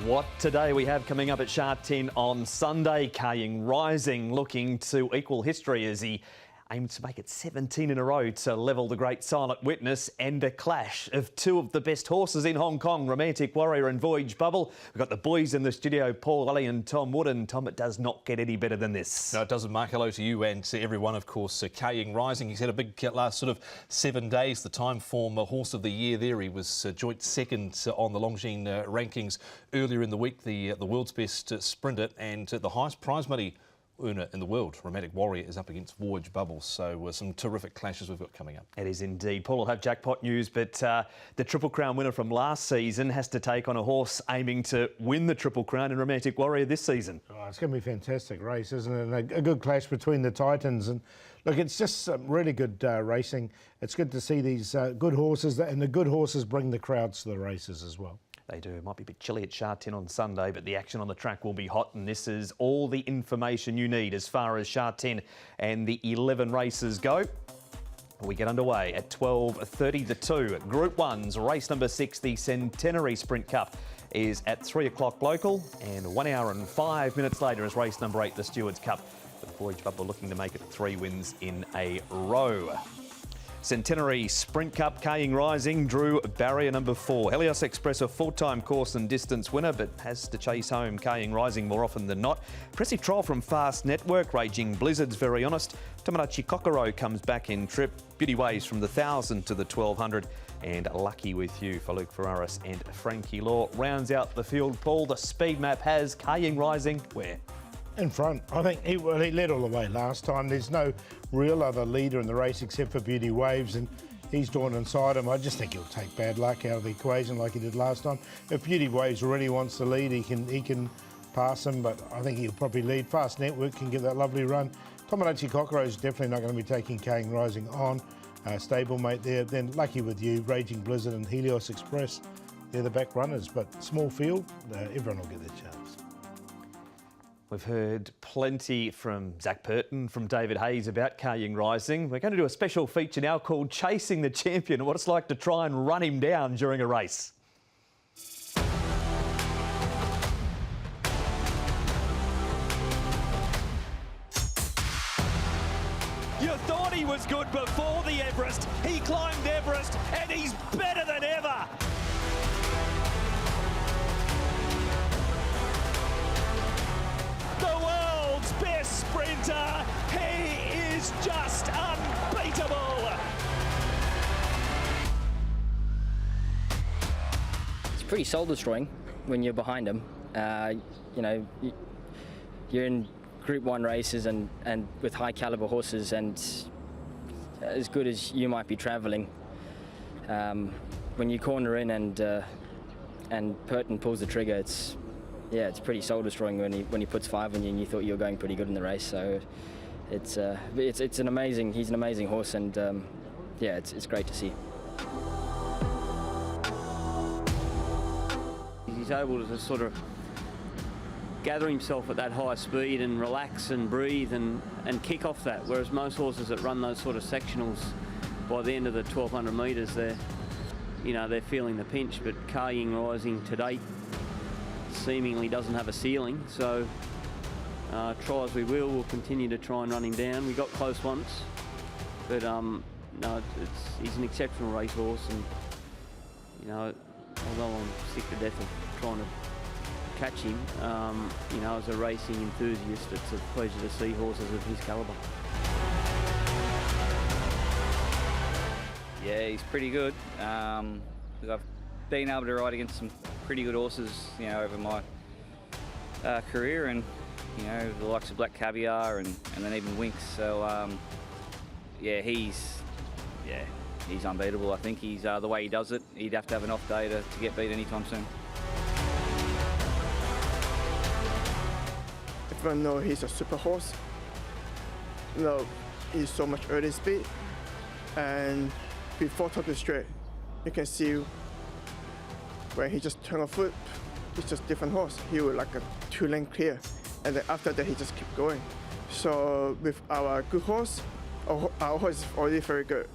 What today we have coming up at Shark 10 on Sunday. Ka Ying Rising looking to equal history as he aims to make it 17 in a row to level the great Silent Witness, and a clash of two of the best horses in Hong Kong, Romantic Warrior and Voyage Bubble. We've got the boys in the studio, Paul Ellie and Tom Wood, and Tom, it does not get any better than this. No, it doesn't, Mark. Hello to you and to everyone, of course. Ka Ying Rising, he's had a big last sort of 7 days. The time form Horse of the Year there. He was joint second on the Longines rankings earlier in the week, the world's best sprinter, and the highest prize money earner in the world, Romantic Warrior, is up against Voyage Bubble. So some terrific clashes we've got coming up. It is indeed. Paul will have jackpot news, but the Triple Crown winner from last season has to take on a horse aiming to win the Triple Crown in Romantic Warrior this season. Oh, it's going to be a fantastic race, isn't it? And a good clash between the Titans. And look, it's just some really good racing. It's good to see these good horses, and the good horses bring the crowds to the races as well. They do. It might be a bit chilly at Shark 10 on Sunday, but the action on the track will be hot, and this is all the information you need as far as Shark 10 and the 11 races go. We get underway at 12:30 to 2. Group 1's race number 6, the Centenary Sprint Cup, is at 3 o'clock local, and 1 hour and 5 minutes later is race number 8, the Stewards Cup. The Voyage Bubble looking to make it 3 wins in a row. Centenary Sprint Cup, Ka Ying Rising drew barrier number 4. Helios Express, a full-time course and distance winner, but has to chase home Ka Ying Rising more often than not. Impressive trial from Fast Network, Raging Blizzard's very honest. Tomodachi Kokoro comes back in trip. Beauty Waves from the 1,000 to the 1,200. And Lucky With You for Luke Ferraris and Frankie Law rounds out the field. Paul, the speed map has Ka Ying Rising where? In front. I think he led all the way last time. There's no real other leader in the race except for Beauty Waves, and he's drawn inside him. I just think he'll take bad luck out of the equation like he did last time. If Beauty Waves really wants to lead, he can pass him, but I think he'll probably lead. Fast Network can give that lovely run. Tomodachi Kokoro is definitely not going to be taking Ka Ying Rising on. Stablemate there. Then Lucky With You, Raging Blizzard and Helios Express. They're the back runners, but small field, everyone will get their chance. We've heard plenty from Zach Purton, from David Hayes about Ka Ying Rising. We're going to do a special feature now called Chasing the Champion, and what it's like to try and run him down during a race. You thought he was good before the Everest. He climbed Everest and he's better than ever. The world's best sprinter, he is just unbeatable. It's pretty soul destroying when you're behind him. You know, you're in Group 1 races and with high caliber horses, and as good as you might be travelling, when you corner in and Purton pulls the trigger, it's pretty soul destroying when he puts 5 on you and you thought you were going pretty good in the race. So he's an amazing horse, and it's great to see. He's able to sort of gather himself at that high speed and relax and breathe and kick off that, whereas most horses that run those sort of sectionals, by the end of the 1,200 metres, they're feeling the pinch. But Ka Ying Rising to date seemingly doesn't have a ceiling, so try as we will, we'll continue to try and run him down. We got close once, but no, he's an exceptional racehorse, and although I'm sick to death of trying to catch him, as a racing enthusiast, it's a pleasure to see horses of his calibre. Yeah, he's pretty good. I've been able to ride against some pretty good horses, over my career, and the likes of Black Caviar and then even Winx. So he's unbeatable. I think he's the way he does it. He'd have to have an off day to get beat anytime soon. Everyone knows he's a super horse. He's so much early speed, and before top the straight, you can see when he just turn a foot, it's just different horse. He was like a 2-lane clear, and then after that he just keep going. So with our good horse, our horse is already very good.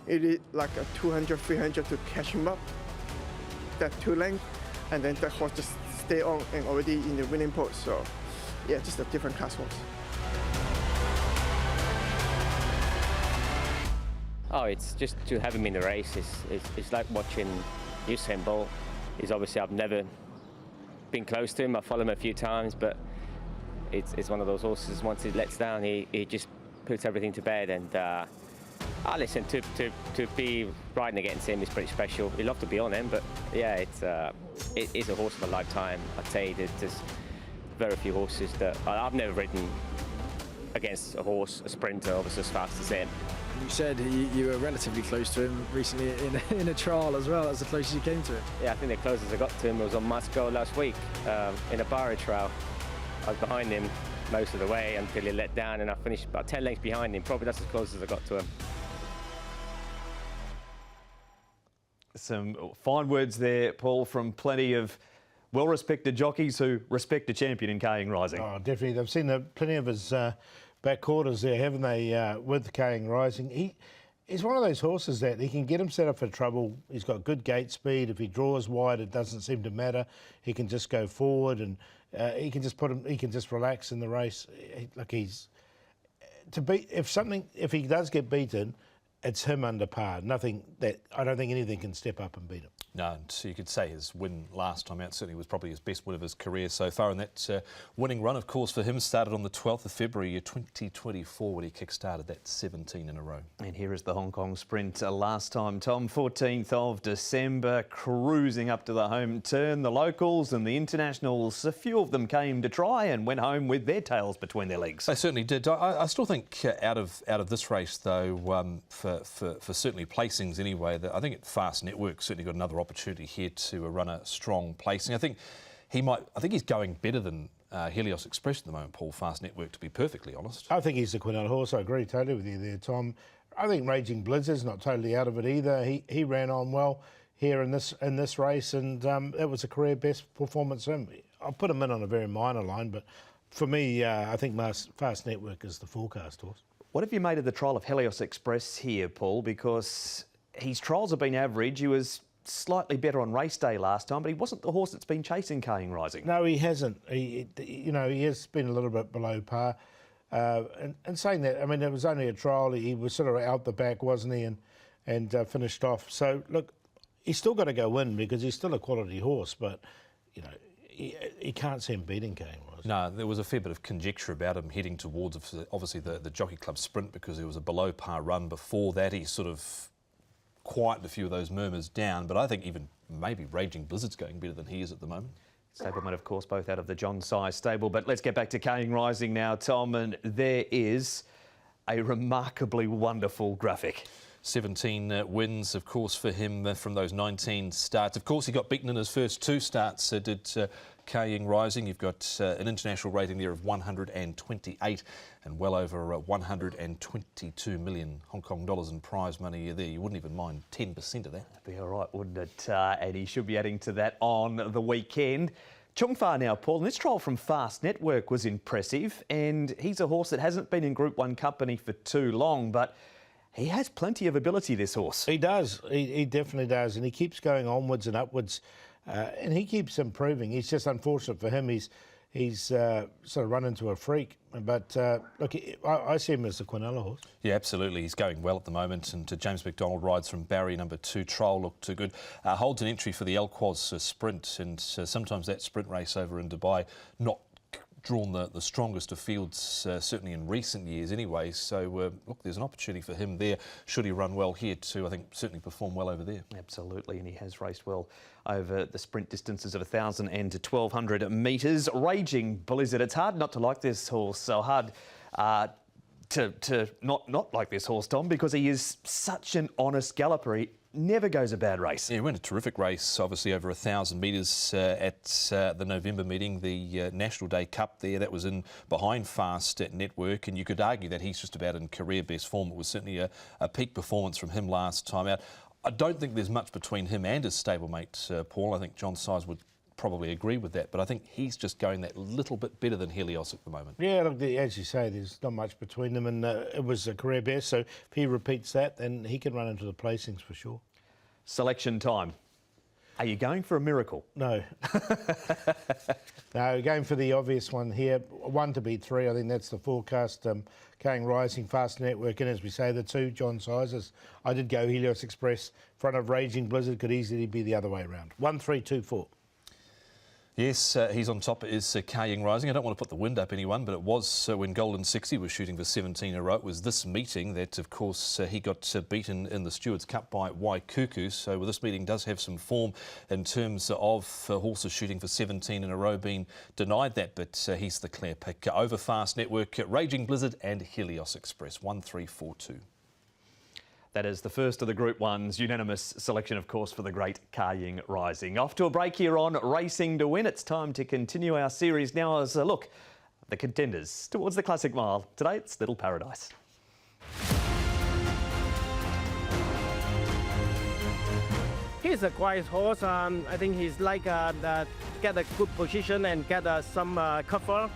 It is like a 200, 300 to catch him up, that 2 length, and then the horse just stay on and already in the winning post. So, yeah, just a different class horse. Oh, it's just to have him in the race. It's like watching Usain Bolt. He's obviously, I've never been close to him. I follow him a few times, but it's one of those horses. Once he lets down, he just puts everything to bed. And listen, to be riding against him is pretty special. You'd love to be on him, but yeah, it is a horse of a lifetime. I'd say that there's very few horses that I've never ridden against a horse, a sprinter, obviously as fast as him. You said you were relatively close to him recently in a trial as well. That's the closest you came to him. Yeah, I think the closest I got to him was on Moscow last week in a Barra trial. I was behind him most of the way until he let down, and I finished about 10 lengths behind him. Probably that's as close as I got to him. Some fine words there, Paul, from plenty of well-respected jockeys who respect a champion in Ka Ying Rising. Oh, definitely. They've seen plenty of his back quarters there, haven't they, with Ka Ying Rising. He's one of those horses that he can get him set up for trouble. He's got good gate speed. If he draws wide, it doesn't seem to matter. He can just go forward, and he can just relax in the race. If he does get beaten, it's him under par. I don't think anything can step up and beat him. No, and so you could say his win last time out certainly was probably his best win of his career so far. And that winning run, of course, for him started on the 12th of February 2024 when he kick-started that 17 in a row. And here is the Hong Kong Sprint last time, Tom, 14th of December, cruising up to the home turn. The locals and the internationals, a few of them came to try and went home with their tails between their legs. They certainly did. I still think out of this race, though, for certainly placings anyway, I think Fast Network certainly got another opportunity here to run a strong placing. I think he's going better than Helios Express at the moment, Paul, Fast Network, to be perfectly honest. I think he's the Quinella horse. I agree totally with you there, Tom. I think Raging Blizzard's not totally out of it either. He ran on well here in this race, and it was a career best performance for him. I'll put him in on a very minor line, but for me, I think Fast Network is the forecast horse. What have you made of the trial of Helios Express here, Paul? Because his trials have been average. He was slightly better on race day last time, but he wasn't the horse that's been chasing Ka Ying Rising. No, he hasn't. He has been a little bit below par. And saying that, I mean, it was only a trial. He was sort of out the back, wasn't he, and finished off. So, look, he's still got to go win because he's still a quality horse, but, you can't see him beating Ka Ying Rising. No, there was a fair bit of conjecture about him heading towards, obviously, the Jockey Club Sprint because there was a below-par run before that. He sort of quietened a few of those murmurs down, but I think even maybe Raging Blizzard's going better than he is at the moment. Stablemen, of course, both out of the John Sy stable. But let's get back to Ka Ying Rising now, Tom, and there is a remarkably wonderful graphic. 17 wins, of course, for him from those 19 starts. Of course, he got beaten in his first two starts, did Ka Ying Rising. You've got an international rating there of 128 and well over 122 million Hong Kong dollars in prize money there. You wouldn't even mind 10% of that. That'd be all right, wouldn't it? And he should be adding to that on the weekend. Chung Fa now, Paul, and this trial from Fast Network was impressive, and he's a horse that hasn't been in Group 1 company for too long, but he has plenty of ability, this horse. He does. He definitely does. And he keeps going onwards and upwards. And he keeps improving. It's just unfortunate for him. He's sort of run into a freak. But, look, I see him as the Quinella horse. Yeah, absolutely. He's going well at the moment. And James McDonald rides from Barry, number 2. Trial looked too good. Holds an entry for the Elquas Sprint. And sometimes that sprint race over in Dubai, not drawn the strongest of fields, certainly in recent years anyway. So, look, there's an opportunity for him there, should he run well here to, I think, certainly perform well over there. Absolutely, and he has raced well over the sprint distances of 1,000 and 1,200 metres. Raging Blizzard, it's hard not to like this horse, so hard to not like this horse, Tom, because he is such an honest galloper. He never goes a bad race. Yeah, he went a terrific race, obviously over 1,000 metres at the November meeting, the National Day Cup there. That was in behind Fast Network, and you could argue that he's just about in career best form. It was certainly a peak performance from him last time out. I don't think there's much between him and his stablemate, Paul. I think John Size would probably agree with that, but I think he's just going that little bit better than Helios at the moment. Yeah, look, as you say, there's not much between them, and it was a career best, so if he repeats that, then he can run into the placings for sure. Selection time. Are you going for a miracle? No. No, going for the obvious one here. 1 to beat 3, I think that's the forecast. Ka Ying Rising, Fast Network, and as we say, the 2, John Sizes. I did go Helios Express, front of Raging Blizzard, could easily be the other way around. 1, 3, 2, 4. Yes, he's on top is Ka Ying Rising. I don't want to put the wind up anyone, but it was when Golden 60 was shooting for 17 in a row. It was this meeting that, of course, he got beaten in the Stewards Cup by Waikuku. So this meeting does have some form in terms of horses shooting for 17 in a row being denied that, but he's the clear pick. Over Fast Network, Raging Blizzard and Helios Express. 1, 3, 4, 2. That is the first of the Group 1's unanimous selection, of course, for the great Ka Ying Rising. Off to a break here on Racing to Win. It's time to continue our series now as a look at the contenders towards the Classic Mile. Today, it's Little Paradise. He's a quiet horse. I think he's like get a good position and get some cover,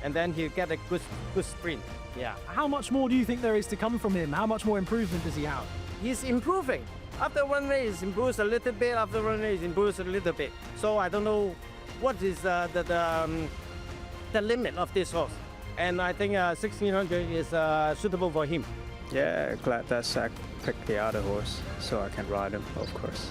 and then he'll get a good sprint. Yeah. How much more do you think there is to come from him? How much more improvement does he have? He's improving. After one race, improves a little bit. After one race, improves a little bit. So I don't know what is the limit of this horse. And I think 1600 is suitable for him. Yeah, glad that I picked the other horse so I can ride him, of course.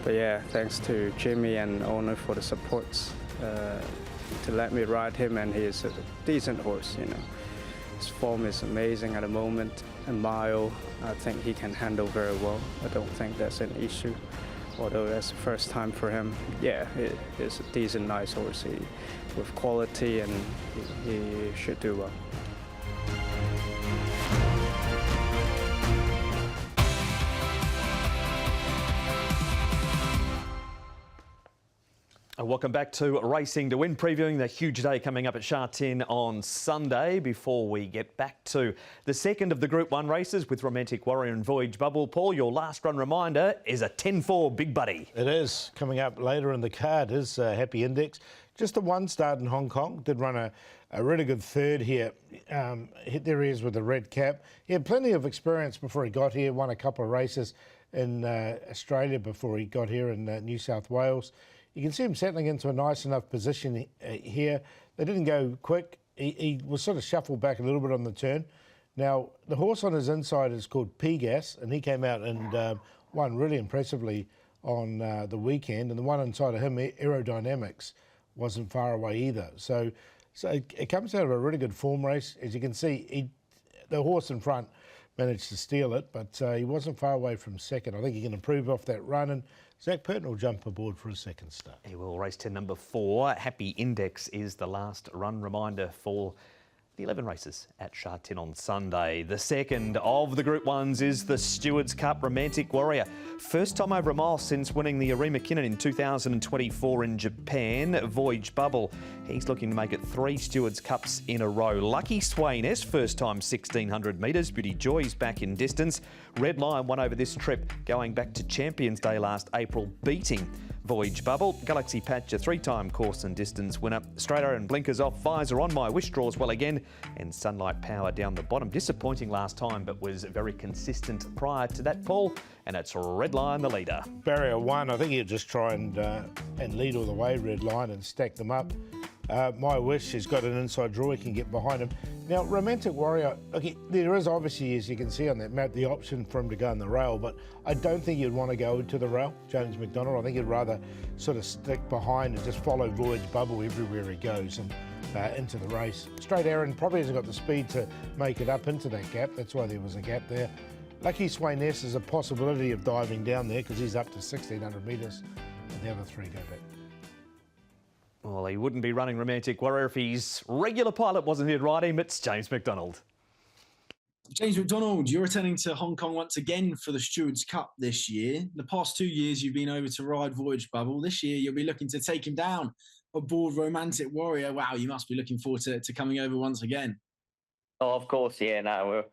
But yeah, thanks to Jimmy and owner for the supports to let me ride him, and he is a decent horse, you know. His form is amazing at the moment. A mile, I think he can handle very well. I don't think that's an issue, although that's the first time for him. Yeah, it's a decent, nice horse with quality, and he should do well. Welcome back to Racing to Win, previewing the huge day coming up at Sha Tin on Sunday. Before we get back to the second of the Group 1 races with Romantic Warrior and Voyage Bubble, Paul, your last run reminder is a 10-4 Big Buddy. It is. Coming up later in the card is Happy Index. Just a 1 start in Hong Kong. Did run a really good third here. Hit their ears with a red cap. He had plenty of experience before he got here. Won a couple of races in Australia before he got here in New South Wales. You can see him settling into a nice enough position here. They didn't go quick. He was sort of shuffled back a little bit on the turn. Now, the horse on his inside is called Pegas, and he came out and won really impressively on the weekend. And the one inside of him, Aerodynamics, wasn't far away either. So it comes out of a really good form race. As you can see, the horse in front managed to steal it, but he wasn't far away from second. I think he can improve off that run, and Zach Purton will jump aboard for his second start. He will. Race 10, number 4. Happy Index is the last run reminder for the 11 races at Sha Tin on Sunday. The second of the Group 1s is the Stewards Cup Romantic Warrior. First time over a mile since winning the Arima Kinnan in 2024 in Japan. Voyage Bubble, he's looking to make it 3 Stewards Cups in a row. Lucky Swainess, first time 1600 metres. Beauty Joy's back in distance. Red Lion won over this trip going back to Champions Day last April, beating Voyage Bubble. Galaxy Patch, a 3-time course and distance winner. Straight and blinkers off. Visor on. My Wish draws well again. And Sunlight Power down the bottom. Disappointing last time, but was very consistent prior to that, Paul. And it's Red Lion the leader. Barrier 1, I think he'll just try and lead all the way, Red Lion, and stack them up. My Wish has got an inside draw. He can get behind him. Now, Romantic Warrior, okay, there is obviously, as you can see on that map, the option for him to go on the rail, but I don't think he'd want to go to the rail, James McDonald. I think he'd rather sort of stick behind and just follow Voyage Bubble everywhere he goes and into the race. Straight Aaron probably hasn't got the speed to make it up into that gap. That's why there was a gap there. Lucky Swainess is a possibility of diving down there because he's up to 1600 metres and the other 3 go back. Well, he wouldn't be running Romantic Warrior if his regular pilot wasn't here to ride him. It's James McDonald. James McDonald, you're returning to Hong Kong once again for the Stewards Cup this year. The past 2 years, you've been over to ride Voyage Bubble. This year, you'll be looking to take him down aboard Romantic Warrior. Wow, you must be looking forward to coming over once again. Oh, of course, yeah. No, we're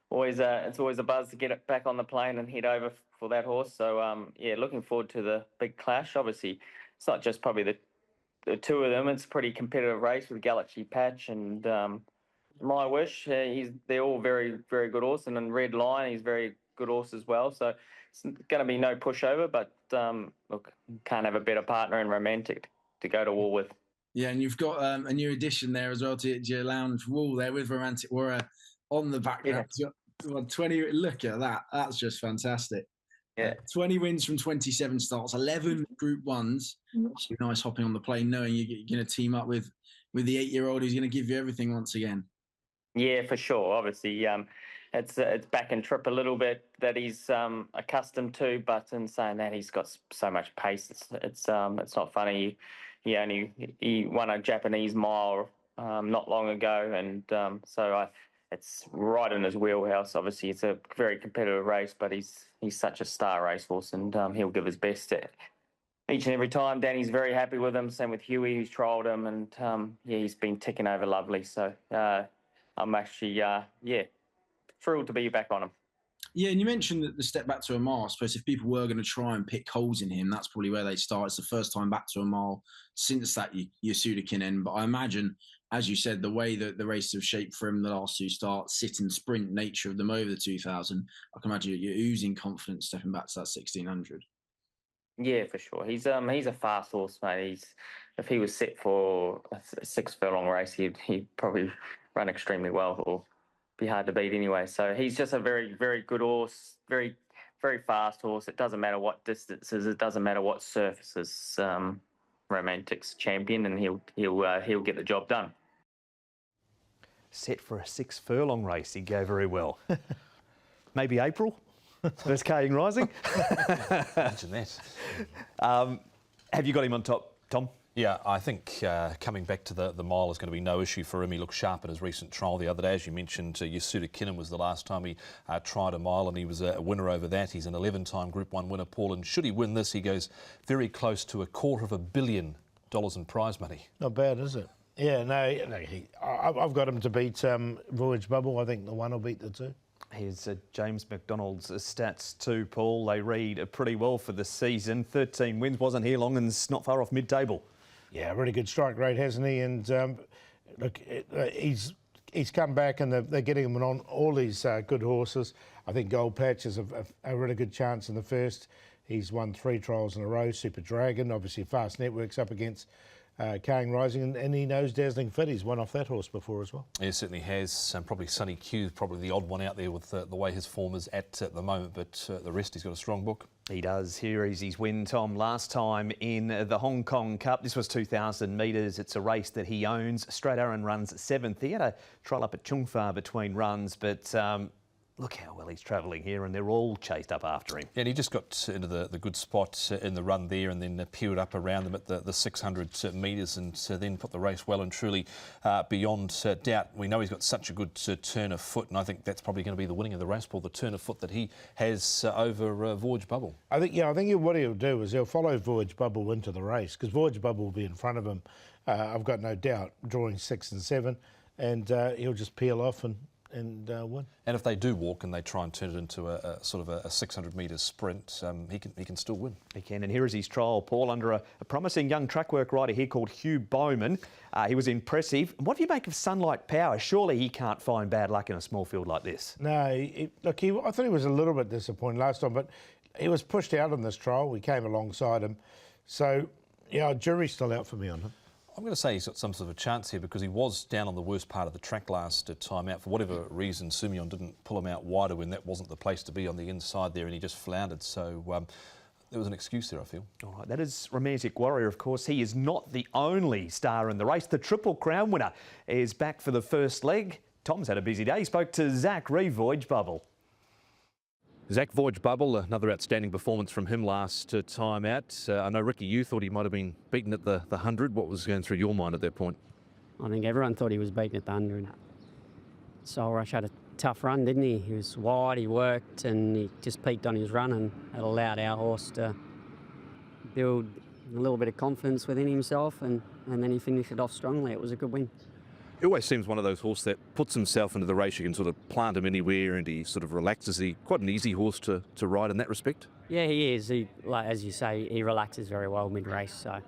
always it's always a buzz to get it back on the plane and head over for that horse. So, yeah, looking forward to the big clash. Obviously, it's not just probably the 2 of them. It's a pretty competitive race with Galaxy Patch and my wish. They're all very, very good horses, and Red Lion, he's very good horse as well. So it's going to be no pushover, but look, can't have a better partner in Romantic to go to war with. Yeah, and you've got a new addition there as well to your lounge wall there with Romantic Warrior on the background. Yeah. 20. Look at that. That's just fantastic. Yeah. 20 wins from 27 starts, 11 Group 1s. It's nice hopping on the plane knowing you're going to team up with the 8-year-old who's going to give you everything once again. Yeah, for sure. Obviously, it's back and trip a little bit that he's accustomed to, but in saying that, he's got so much pace. It's not funny. He won a Japanese mile not long ago, and it's right in his wheelhouse. Obviously, it's a very competitive race, but he's such a star racehorse, and he'll give his best each and every time. Danny's very happy with him. Same with Huey, who's trialled him, and he's been ticking over lovely. So I'm actually thrilled to be back on him. Yeah, and you mentioned the step back to a mile. I suppose if people were going to try and pick holes in him, that's probably where they start. It's the first time back to a mile since that Yasuda-Kinen. But I imagine, as you said, the way that the races have shaped for him the last two starts, sit and sprint nature of them over the 2000, I can imagine you're oozing confidence stepping back to that 1600. Yeah, for sure. He's a fast horse, mate. If he was set for a 6 furlong race, he'd probably run extremely well, or be hard to beat anyway. So he's just a very, very good horse, very, very fast horse. It doesn't matter what distances, it doesn't matter what surfaces. Romantic's champion, and he'll get the job done. Set for a 6 furlong race, he'd go very well. Maybe April versus Ka Ying Rising. Imagine that. Have you got him on top, Tom? Yeah, I think coming back to the mile is going to be no issue for him. He looked sharp in his recent trial the other day. As you mentioned, Yasuda-Kinen was the last time he tried a mile, and he was a winner over that. He's an 11-time Group 1 winner, Paul, and should he win this, he goes very close to $250 million in prize money. Not bad, is it? Yeah, I've got him to beat Voyage Bubble. I think the one will beat the two. Here's James McDonald's stats too, Paul. They read pretty well for the season. 13 wins, wasn't here long, and not far off mid-table. Yeah, really good strike rate, hasn't he? And look, he's come back, and they're getting him on all these good horses. I think Gold Patch has a really good chance in the first. He's won 3 trials in a row. Super Dragon, obviously Fast Network's up against Ka Ying Rising, and he knows Dazzling Fit. He's won off that horse before as well. He certainly has. Probably Sunny Q, probably the odd one out there with the way his form is at the moment, but the rest, he's got a strong book. He does. Here is his win, Tom, last time in the Hong Kong Cup. This was 2,000 metres. It's a race that he owns. Straight Aaron runs 7th. He had a trial up at Chung Fa between runs, but look how well he's travelling here, and they're all chased up after him. Yeah, and he just got into the good spot in the run there, and then peeled up around them at the 600 metres, and then put the race well and truly beyond doubt. We know he's got such a good turn of foot, and I think that's probably going to be the winning of the race, Paul, the turn of foot that he has over Voyage Bubble. I think what he'll do is he'll follow Voyage Bubble into the race, because Voyage Bubble will be in front of him, I've got no doubt, drawing 6 and 7, and he'll just peel off and win. And if they do walk and they try and turn it into a sort of a 600 metres sprint, he can still win. He can, and here is his trial, Paul, under a promising young track work rider here called Hugh Bowman. He was impressive. What do you make of Sunlight Power? Surely he can't find bad luck in a small field like this. No, I thought he was a little bit disappointed last time, but he was pushed out in this trial. We came alongside him. So, yeah, jury's still out for me on him. I'm going to say he's got some sort of a chance here, because he was down on the worst part of the track last time out. For whatever reason, Sumion didn't pull him out wider when that wasn't the place to be on the inside there, and he just floundered. So there was an excuse there, I feel. All right, that is Romantic Warrior, of course. He is not the only star in the race. The Triple Crown winner is back for the first leg. Tom's had a busy day. He spoke to Zach re Voyage Bubble. Zach, Voyage Bubble, another outstanding performance from him last time out. I know, Ricky, you thought he might have been beaten at the 100. What was going through your mind at that point? I think everyone thought he was beaten at the 100. Soul Rush had a tough run, didn't he? He was wide, he worked, and he just peaked on his run, and it allowed our horse to build a little bit of confidence within himself, and then he finished it off strongly. It was a good win. He always seems one of those horses that puts himself into the race. You can sort of plant him anywhere, and he sort of relaxes. He's quite an easy horse to ride in that respect. Yeah, he is. He, like as you say, he relaxes very well mid-race. So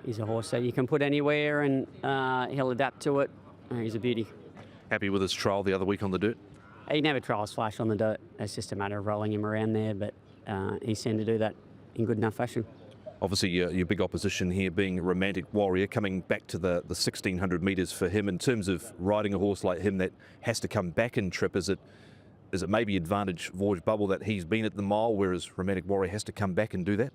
he's a horse that you can put anywhere, and he'll adapt to it. He's a beauty. Happy with his trial the other week on the dirt? He never trials flash on the dirt. It's just a matter of rolling him around there, but he seemed to do that in good enough fashion. Obviously, your big opposition here being Romantic Warrior, coming back to the 1,600 metres for him. In terms of riding a horse like him that has to come back in trip, is it maybe advantage Voyage Bubble that he's been at the mile, whereas Romantic Warrior has to come back and do that?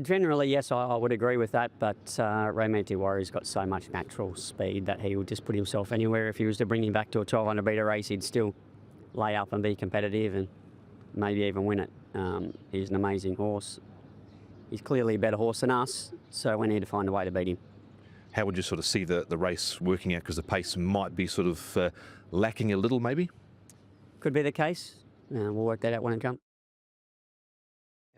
Generally, yes, I would agree with that, but Romantic Warrior's got so much natural speed that he would just put himself anywhere. If he was to bring him back to a 1,200 metre race, he'd still lay up and be competitive and maybe even win it. He's an amazing horse. He's clearly a better horse than us, so we need to find a way to beat him. How would you sort of see the race working out? Because the pace might be sort of lacking a little, maybe? Could be the case. We'll work that out when it comes.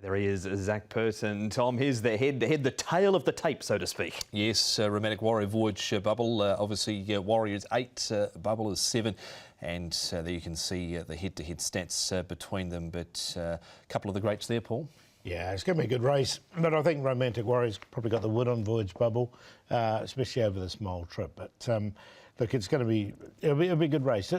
There he is, Zach Person. Tom, here's the the tail of the tape, so to speak. Yes, Romantic Warrior, Voyage Bubble. Obviously, Warrior's 8, Bubble is 7. And there you can see the head-to-head stats between them. But a couple of the greats there, Paul. Yeah, it's going to be a good race. But I think Romantic Warrior's probably got the win on Voyage Bubble, especially over this mile trip. But look, it's going to be, it'll be a good race.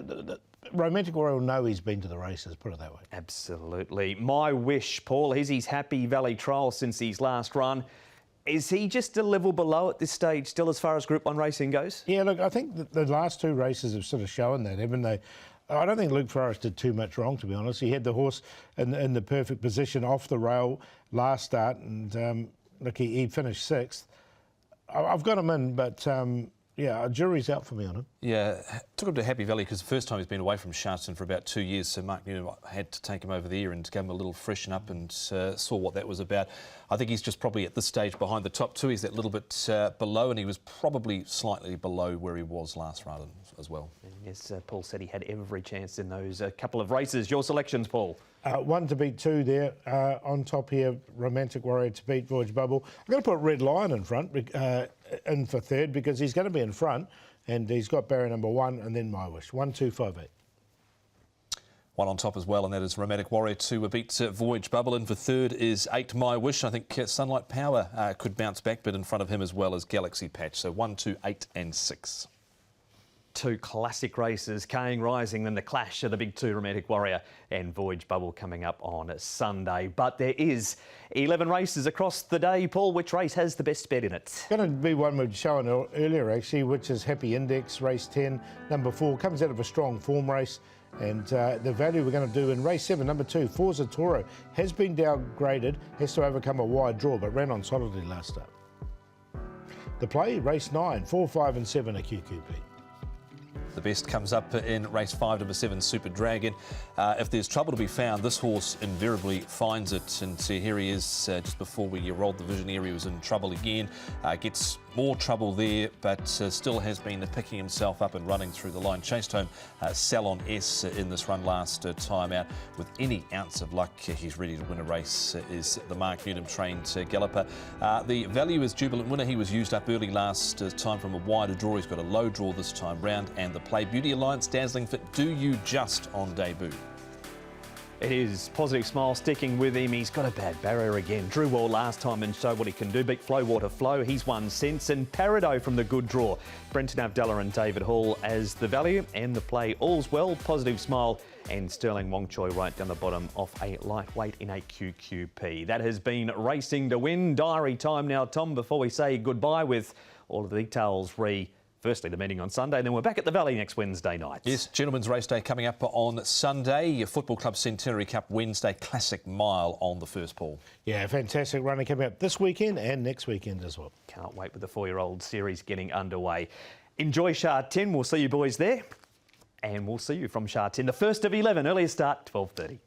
Romantic Warrior will know he's been to the races, put it that way. Absolutely. My wish, Paul, is his Happy Valley trial since his last run. Is he just a level below at this stage still as far as Group 1 racing goes? Yeah, look, I think the last 2 races have sort of shown that, haven't they? I don't think Luke Forrest did too much wrong, to be honest. He had the horse in the perfect position off the rail last start, and look, he finished 6th. I've got him in, but yeah, a jury's out for me on him. Yeah, took him to Happy Valley because the first time he's been away from Sharpton for about 2 years, so Mark Newman had to take him over there and give him a little freshen up and saw what that was about. I think he's just probably at this stage behind the top 2. He's that little bit below, and he was probably slightly below where he was last run as well. And yes, Paul said he had every chance in those couple of races. Your selections, Paul? 1 to beat 2 there. On top here, Romantic Warrior to beat Voyage Bubble. I'm going to put Red Lion in front, in for 3rd, because he's going to be in front, and he's got barrier number 1, and then My Wish. 1, 2, 5, 8. 1 on top as well, and that is Romantic Warrior to beat Voyage Bubble. In for 3rd is 8 My Wish. I think Sunlight Power could bounce back, but in front of him as well as Galaxy Patch. So 1, 2, 8 and 6. 2 classic races, Ka Ying Rising, then the clash of the big 2, Romantic Warrior and Voyage Bubble coming up on Sunday. But there is 11 races across the day. Paul, which race has the best bet in it? Going to be one we've shown earlier, actually, which is Happy Index, race 10, number 4. Comes out of a strong form race. And the value we're going to do in race 7, number 2, Forza Toro, has been downgraded, has to overcome a wide draw, but ran on solidly last start. The play, race 9, 4, 5 and 7 are QQP. The best comes up in race 5, number 7, Super Dragon. If there's trouble to be found, this horse invariably finds it. And here he is, just before we rolled the visionary, he was in trouble again. Gets more trouble there, but still has been picking himself up and running through the line. Chased home Salon S in this run last time out. With any ounce of luck, he's ready to win a race, is the Mark Newnham trained galloper. The value is Jubilant Winner. He was used up early last time from a wider draw. He's got a low draw this time round, and the play Beauty Alliance Dazzling Fit Do You Just on debut. It is Positive Smile sticking with him. He's got a bad barrier again. Drew well last time and showed what he can do. Beat Flowwater Flow. He's won since. And Parado from the good draw. Brenton Avdella and David Hall as the value. And the play All's Well, Positive Smile and Sterling Wong Choi right down the bottom off a lightweight in a QQP. That has been Racing to Win. Diary time now, Tom, before we say goodbye with all of the details Firstly, the meeting on Sunday, and then we're back at the Valley next Wednesday night. Yes, Gentlemen's Race Day coming up on Sunday. Your Football Club Centenary Cup Wednesday Classic Mile on the first, Paul. Yeah, fantastic running coming up this weekend and next weekend as well. Can't wait with the 4-year-old series getting underway. Enjoy Sharpton. We'll see you boys there. And we'll see you from Sharpton. The first of 11, earlier start, 12:30.